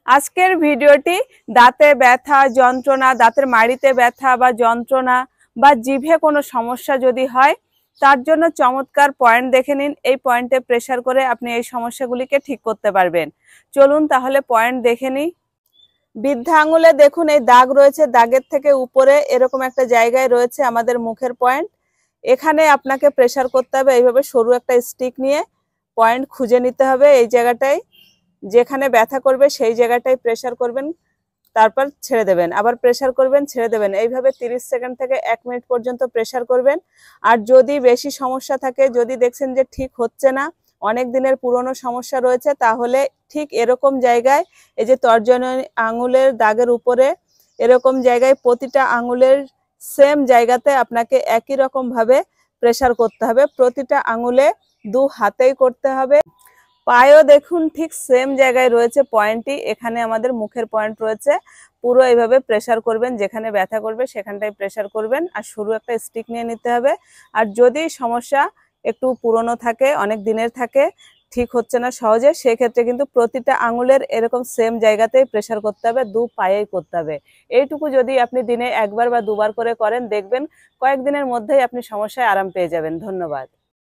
আজকের ভিডিওটি দাঁতে ব্যথা যন্ত্রণা, দাঁতের মাড়িতে ব্যথা বা যন্ত্রণা বা জিভে কোনো সমস্যা যদি হয় তার জন্য চমৎকার পয়েন্ট দেখে নিন। এই পয়েন্টে প্রেসার করে আপনি এই সমস্যাগুলিকে ঠিক করতে পারবেন। চলুন তাহলে পয়েন্ট দেখে নিই। বৃদ্ধা আঙুলে দেখুন এই দাগ রয়েছে, দাগের থেকে উপরে এরকম একটা জায়গায় রয়েছে আমাদের মুখের পয়েন্ট। এখানে আপনাকে প্রেসার করতে হবে। এইভাবে সরু একটা স্টিক নিয়ে পয়েন্ট খুঁজে নিতে হবে। এই জায়গাটায় যেখানে ব্যথা করবে সেই জায়গাটায় প্রেসার করবেন, তারপর ছেড়ে দেবেন, আবার প্রেসার করবেন, ছেড়ে দেবেন। এইভাবে 30 সেকেন্ড থেকে 1 মিনিট পর্যন্ত প্রেসার করবেন। আর যদি বেশি সমস্যা থাকে, যদি দেখছেন যে ঠিক হচ্ছে না, অনেক দিনের পুরনো সমস্যা রয়েছে, তাহলে ঠিক এরকম জায়গায় এই যে তর্জনী আঙুলের দাগের উপরে এরকম জায়গায় প্রতিটা আঙুলের সেম জায়গাতে আপনাকে একই রকম ভাবে প্রেসার করতে হবে। প্রতিটা আঙুলে 2 হাতেই করতে হবে। পায়েও দেখুন ঠিক সেম জায়গায় রয়েছে পয়েন্টটি, এখানে আমাদের মুখের পয়েন্ট রয়েছে। পুরো এইভাবে প্রেসার করবেন, যেখানে ব্যথা করবে সেখানটায় প্রেসার করবেন। আর সরু একটা স্টিক নিয়ে নিতে হবে। আর যদি সমস্যা একটু পুরনো থাকে, অনেক দিনের থাকে, ঠিক হচ্ছে না সহজে, সেক্ষেত্রে কিন্তু প্রতিটা আঙুলের এরকম সেম জায়গাতেই প্রেসার করতে হবে, 2 পায়েই করতে হবে। এইটুকু যদি আপনি দিনে 1বার বা 2বার করে করেন, দেখবেন কয়েকদিনের মধ্যেই আপনি সমস্যায় আরাম পেয়ে যাবেন। ধন্যবাদ।